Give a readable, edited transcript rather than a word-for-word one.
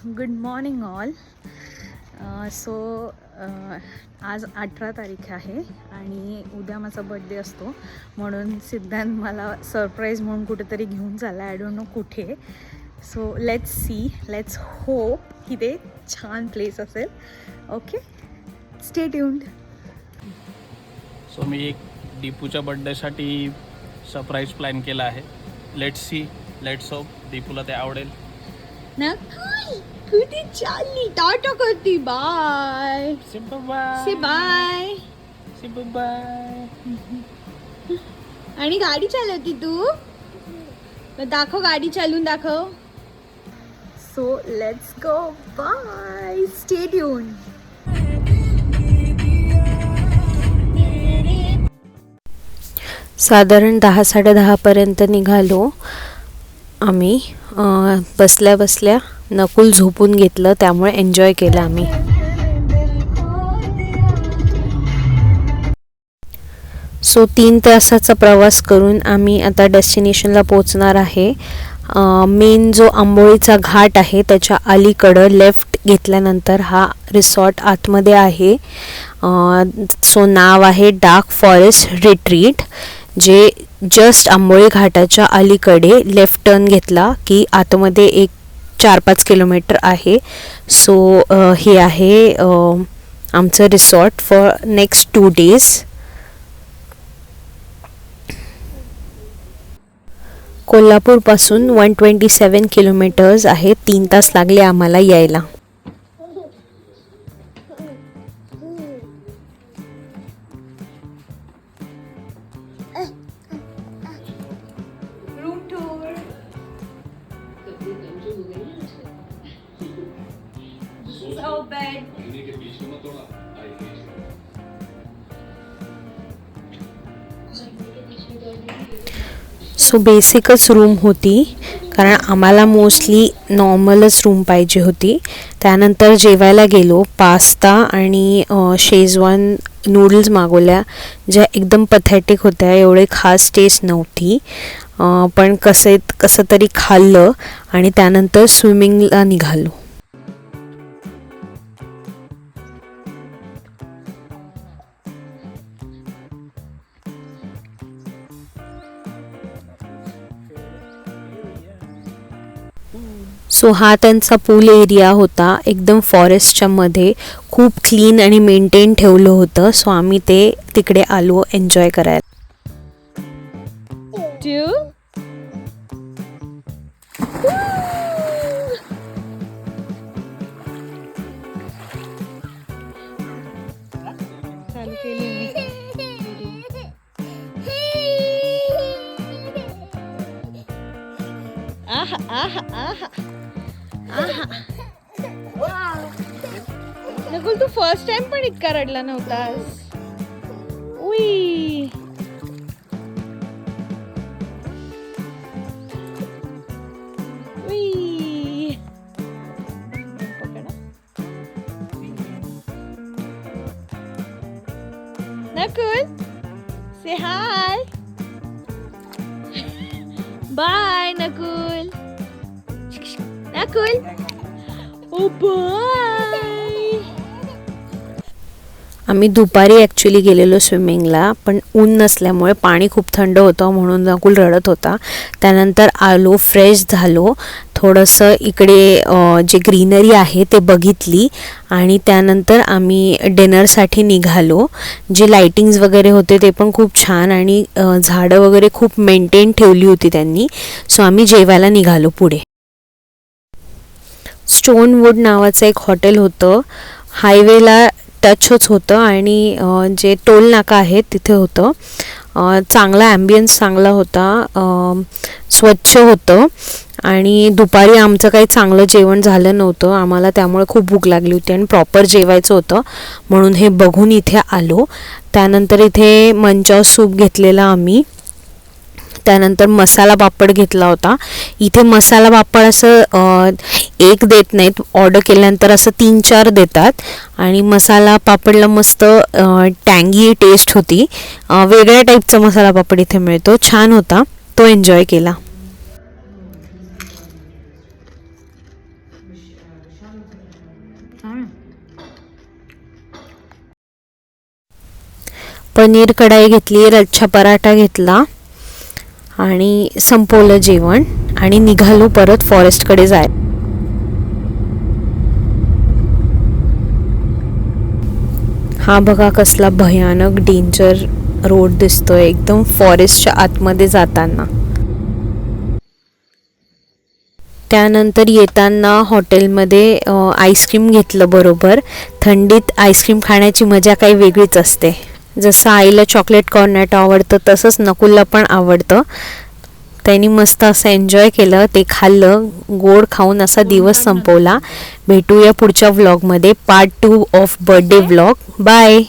Good morning all. So आज 18 तारीख आहे आणि उद्या माझा बड्डे असतो, म्हणून सिद्धांत मला सरप्राईज म्हणून कुठेतरी घेऊन चालला. आय डोंट नो कुठे. So let's see, let's hope की ते छान प्लेस असेल. Okay, stay tuned. सो मी एक दीपूच्या बड्डेसाठी सरप्राईज प्लॅन केला आहे. लेट्स सी, लेट्स होप दीपूला ते आवडेल. ना कुठे चालली? टाटा करती. Bye say bye say bye. आणि गाडी चालवती तू? दाखव, गाडी चालवून दाखव. So let's go. Bye, stay tune. साधारण 10-10:30 पर्यंत निघालो आम्ही. बसल्या बसल्या नकुल झोपून घेतलं, त्यामुळे एन्जॉय केलं आम्ही. सो 3 तासाचा प्रवास करून आम्ही आता डेस्टिनेशनला पोचणार आहे. मेन जो आंबोळीचा घाट आहे त्याच्या अलीकडं लेफ्ट घेतल्यानंतर हा रिसॉर्ट आतमध्ये आहे. सो नाव आहे डार्क फॉरेस्ट रिट्रीट, जे जस्ट आंबोळी घाटाच्या अलीकडे लेफ्ट टर्न घेतला की आतमध्ये एक 4-5 किलोमीटर आहे. सो हे आहे आमचं resort for next 2 days. कोल्हापूरपासून 127 kilometres आहे. 3 तास लागले आम्हाला यायला. सो बेसिकच रूम होती, कारण आम्हाला मोस्टली नॉर्मलच रूम पाहिजे होती. त्यानंतर जेवायला गेलो. पास्ता आणि शेजवान नूडल्स मागवल्या, ज्या एकदम पथॅटिक होत्या. एवढे खास टेस्ट नव्हती, पण कसं तरी खाल्लं आणि त्यानंतर स्विमिंगला निघालो. सो हा त्यांचा पूल एरिया होता, एकदम फॉरेस्टच्या मध्ये. खूप क्लीन आणि मेंटेन ठेवलं होतं. सो आम्ही ते तिकडे आलो एन्जॉय करायला. नकुल, तू फर्स्ट टाइम पण इतका रडला नव्हतास. उई, उई. नकुल, से हाय. बाय नकुल. नकुल, ओ बाय. आम्ही दुपारी ॲक्च्युली गेलेलो स्विमिंगला, पण ऊन नसल्यामुळे पाणी खूप थंड होतं, म्हणून नकुल रडत होता. त्यानंतर आलो, फ्रेश झालो, थोडंसं इकडे जे ग्रीनरी आहे ते बघितली आणि त्यानंतर आम्ही डिनरसाठी निघालो. जे लाईटिंग्स वगैरे होते ते पण खूप छान आणि झाडं वगैरे खूप मेंटेन ठेवली होती त्यांनी. सो आम्ही जेवायला निघालो पुढे. स्टोनवूड नावाचं एक हॉटेल होतं, हायवेला टचच होतं आणि जे टोल नाका आहे तिथे होतं. चांगला ॲम्बियन्स चांगला होता, स्वच्छ होतं. आणि दुपारी आमचं काही चांगलं जेवण झालं नव्हतं आम्हाला, त्यामुळे खूप भूक लागली होती आणि प्रॉपर जेवायचं होतं, म्हणून हे बघून इथे आलो. त्यानंतर इथे मंचाव सूप घेतलेला आम्ही. त्यानंतर मसाला पापड घेतला होता. इथे मसाला पापड असं एक देत नाहीत, ऑर्डर केल्यानंतर असं 3-4 देतात आणि मसाला पापडला मस्त टँगी टेस्ट होती. वेगळ्या टाईपचा मसाला पापड इथे मिळतो, छान होता, तो एन्जॉय केला. पनीर कढाई घेतली, लच्छा पराठा घेतला आणि संपवलं जेवण आणि निघालो परत फॉरेस्टकडे जाय. हा बघा कसला भयानक डेंजर रोड दिसतोय एकदम फॉरेस्टच्या आतमध्ये जाताना. त्यानंतर येताना हॉटेलमध्ये आईस्क्रीम घेतलं बरोबर. थंडीत आईस्क्रीम खाण्याची मजा काही वेगळीच असते. जसं आईला चॉकलेट कॉर्नेटो आवडतं तसंच नकुलला पण आवडतं. त्यांनी मस्त असं एन्जॉय केलं, ते खाल्लं, गोड खाऊन असा दिवस संपवला. भेटूया पुढच्या व्लॉगमध्ये, part 2 of birthday vlog. Bye.